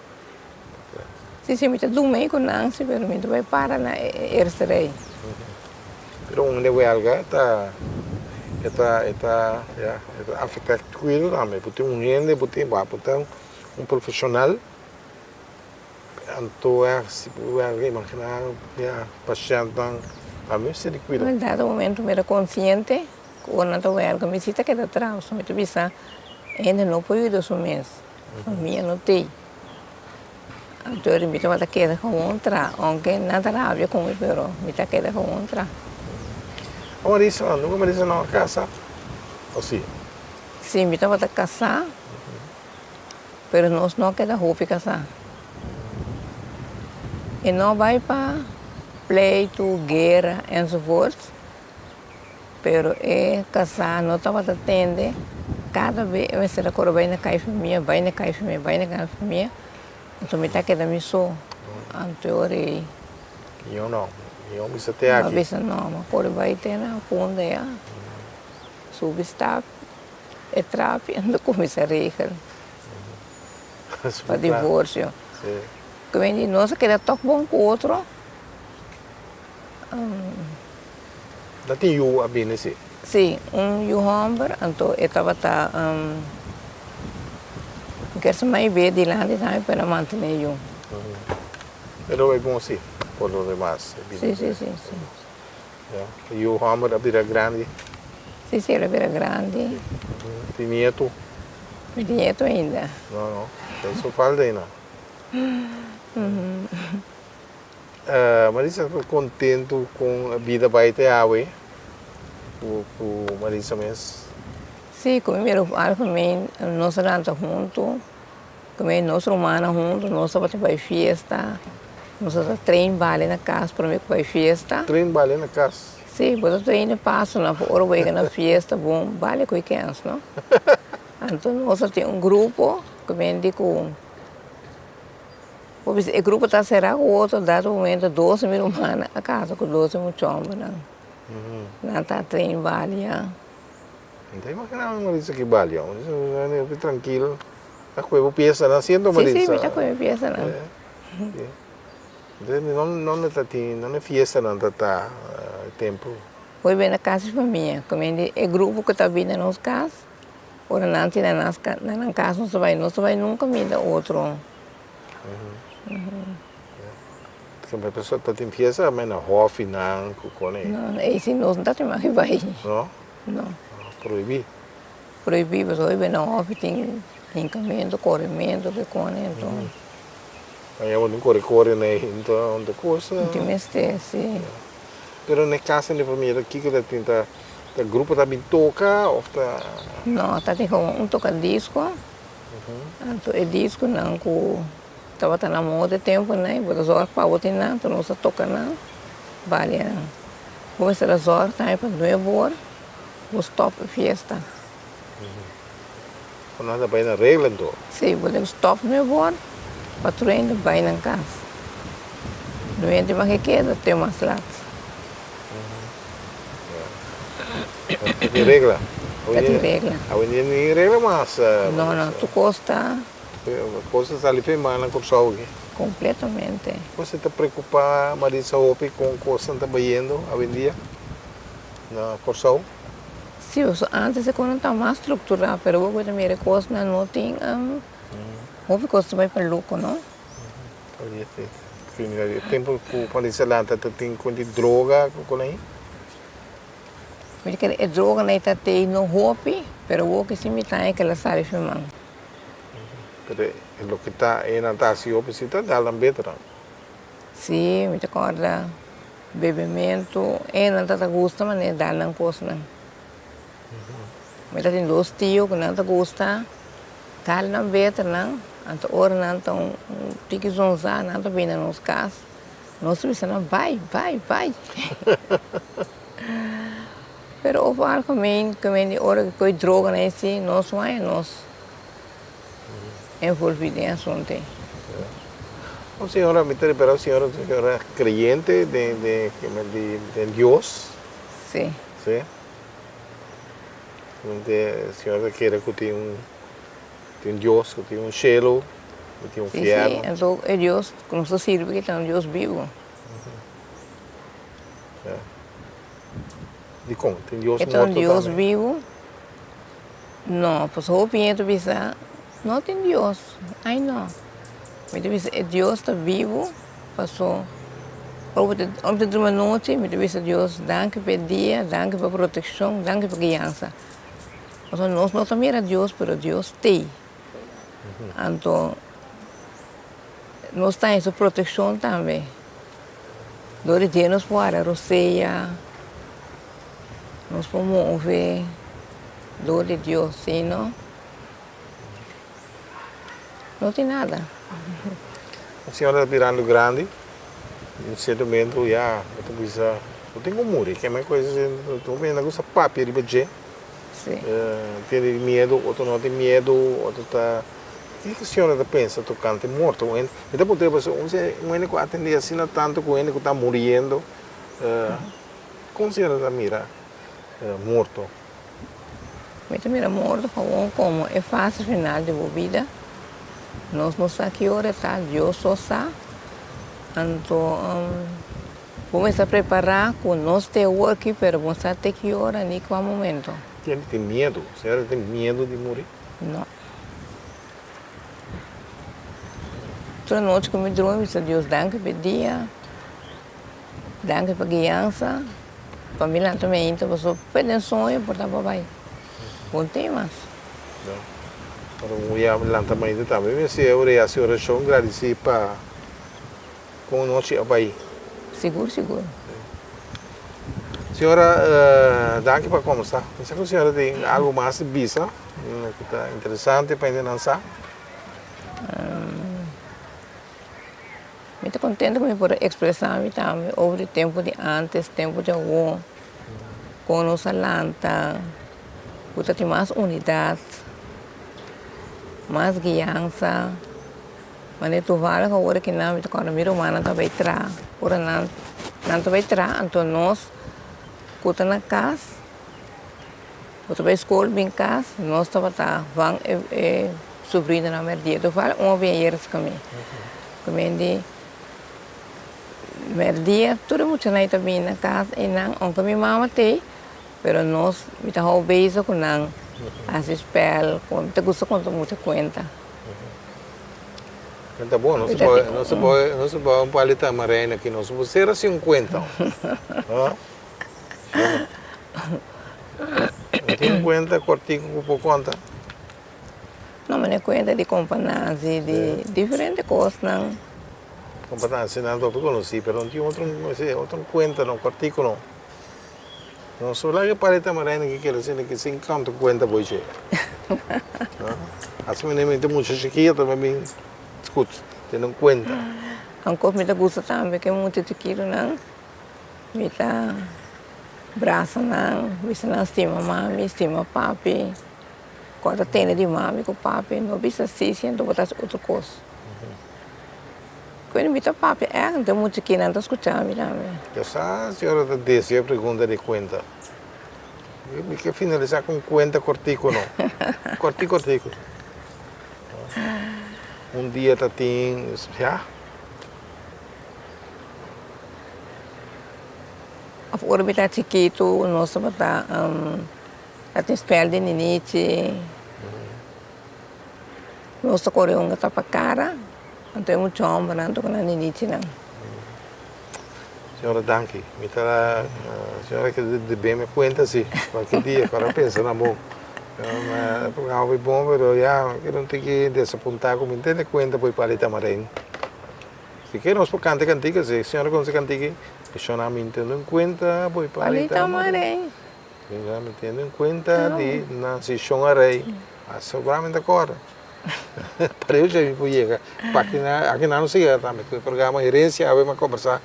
Se me está domingo, não, se me vai para na ersterei. Pero onde o Elga está afetado cuido também, porque gente, porque profissional. Então, se alguém imaginar, paciente, a mim se cuida. Em dado momento, eu era consciente, quando eu era me cita que era atrás, eu me pensava, ainda não foi isso mesmo, a minha não tem. Então, eu me estava querendo com outra, aunque nada havia com ele, mas me estava querendo com outra. Marisa, nunca Marisa não casa? Ou sim? Sim, me estava casar, mas nós não queremos roupa casar. E não vai para pleito, guerra, e so forth. Pero casar, não estava atendendo. Cada vez eu me recordo bem na caixa minha, bem na caixa minha, bem na caixa minha. Então me está querendo me só. Anterior Eu não. Eu me até aqui. Uma vez não, mas por vai ter na fundo substap, e trap, e não começa a regra. Para divórcio. Sim. Quando nós queremos tocar bom com o outro. Não tem eu a bem nesse? Sim, homem, então eu estava quero mais ver de lá de lá para manter eu. Pero é bom assim, por lo demás. Sim. E o homem era grande? Sim, ele era grande. Tem neto? Tem neto ainda. Não. Isso falta ainda. Marisa está contente com a vida vai ter água? O Marisa mesmo? Sim, comigo também nós estamos juntos, comigo nós humanos juntos, nós vamos para festa, nós vamos treinar na casa para mim para festa. Treinar na casa? Sim, vou treinar passo na hora vai na festa, bom, vale com quem não? Então nós temos grupo que vem com o grupo está cerrado, o outro dado momento 12 mil humanos a casa com 12 mil homens, não está treinando vale. Então imagina Marisa que vale, Marisa tranquilo, a coisa peça não sendo Marisa. Sim, está coisa peça não. Então não é festa não está tempo. Foi bem na casa de família, como é grupo que está vindo na nossa casa, ou na casa não se vai nunca me dar outro. Porque a pessoa está em festa, mas na rua final, não, esse não está mais que vai. Não? Proibir? Proibir, mas hoje na rua tem encaminhamento, corrimento, que então. Aí eu não corre, né? Então, onde coisa. Tem mestre, sim. Mas na casa de família, aqui que está o grupo está bem toca ou está? Não, está com toca disco. Então, o disco não estava na moda tempo, né? Mas horas para outra não, então não se toca não. Vale não. Vou ser as horas, tá? Para novo hora, vou stop a festa. Quando anda bem na regra, então? Sim, vou stop novo hora. patrulhando vai na casa. Doente mais que queda, tem mais lá. Tem regra? Tem regra. Hoje em dia nem regra, mas... Não, tu gosta Coisas ali foi mal na Corsau aqui. completamente. Você está preocupado, Marisa Hopi, com o que você está vendo hoje em dia na Corsau? Sim, antes eu não estava mais estruturado, mas hoje a minha coisa não tem... Houve coisa vai para louco, não? Tempo que quando você lá tem quanto droga com aí? Porque a droga não está tendo roupa, mas o que se me está é que ela sabe filmar. Pero lo que está aí na taça e opção está dando betra. Sim, me recorda bebimento, não está gosta, mas não dá não coisa não. Mas tem dois tios que não está gosta, tá não betra não. Então, ora não estão, tem que zonzar, não está vindo nos casos. Nós precisamos, vai. Pero o falo comigo, de hora que coi droga nesse, nós vai, nós envolvidos em assunto. A senhora, me interessa, a senhora é creyente de Deus? Sim. Sim? A senhora quer que tenha Deus, que tenha cielo, que tenha inferno? Sim, então é Deus, como se sirve que é um Deus vivo. De como? Tem Deus morto Então Deus também? vivo, não, pois o pinto pensa, não tem Deus, ai não. Me diz, Deus está vivo, passou. Ontem de uma noite, me diz Deus, danke pelo dia, danke pela proteção, danke pela guiança. Então nós não também era Deus, mas Deus tem. Então, nós temos essa proteção também. Dore dia nós podemos roceia, nós podemos mover, dore Deus, sim, não? Não tem nada. A senhora virando grande, em certo momento, já, eu tenho um muro, que é uma coisa, eu estou vendo alguns papéis de budget. Sim. Tem medo, outro não tem medo, outro está... O que a senhora pensa, tocante morto? Então, por exemplo, um que atende assim tanto com ele que está morrendo, como a senhora mira morto? Eu mira morto, como é fácil final de vida. Nós não sabemos que hora está, Deus só sabe. Então, vamos a preparar com nós temos aqui, mas vamos ter que hora nem qual momento. Tem medo? A senhora tem medo de morrer? Não. Toda noite que me dormo, Deus danke pelo dia, danke pela guiança. Para mim também, então, eu pedi sonho, portanto, vai. Bom temas. Para mulher também também, mas eu a senhora só agradecer para com nós vai. Seguro. Senhora, danke para começar. Pensa que a senhora tem algo mais de vista, que está interessante para entender. Estou contente com por expressar-me também sobre o tempo de antes, tempo de agora, com nossa lanta, que tem mais unidade, mais guiança. Mas tu vale agora que não, quando a minha irmã também traz, ora não também traz, então nós, que estamos na casa, que estamos na escola, em casa, nós estamos vão sobrinho na minha dia. Tu vale vez comigo. Comigo merdia, tudo muito na também na casa e não, onde minha mãe tem, mas nós estamos bem com não, as espelhos, com muita coisa com muita conta. Tá bom, não se pode um palito amarelo aqui, não se pode ser 50. Não tem conta, cortico por conta. Não, mas é conta de companhia, de diferentes coisas, não. Competenza não estou conheci, mas não tinha outro conta, não cortico não. Não só lá que paleta amarela que quer dizer que 50 conta pode ser. Assim mesmo tem muito chiquinho também, escuta, tem um conta. A coisa me gusta também, que é muito chiquinho, não. Me dá braço, não. Me estima mami, estima papi. Quando tem de mami com papi, não precisa assim, então botar outra coisa. Quando me tá papo, então muito que não tá escutando, mira. Já está, a senhora desce a pergunta de conta. Eu quero finalizar com conta cortico, não? Cortico. Dia tá tem, já? Agora me tá chiquito, nós tá até espelho de ninite. Nós tá correndo tá para cara. Então muito chão, não tô com a ninite não. Senhora, danke. Me tá a senhora que de bem me conta assim, qualquer dia, agora pensa na mão. O programa foi bom, mas eu não tenho que desapontar como entende conta foi para Itamarém. Se quer nós por canta cantiga, se a senhora consegue cantiga, eu não me entendo em conta, foi para Itamarém. Já me entendo em conta de Nancy Chongarei. Seguramente agora. Para eu já me podia. Aqui não sei, também o programa Herência, vamos conversar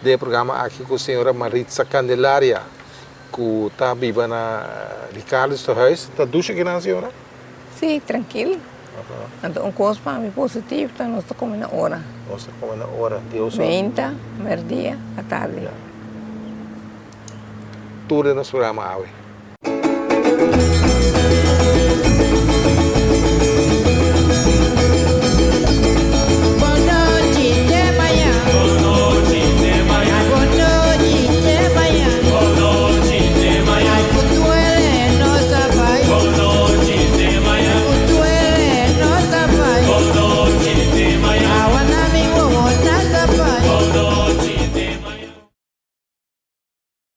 do programa aqui com a senhora Maritza Candelaria, que está viva na Ricardo Stohuis. Está ducha aqui na senhora? Sim, tranquilo. Então, coisa para mim positivo, então nós estamos comendo na hora. Nós estamos comendo na hora. 20, meio-dia, à tarde. Tudo no programa,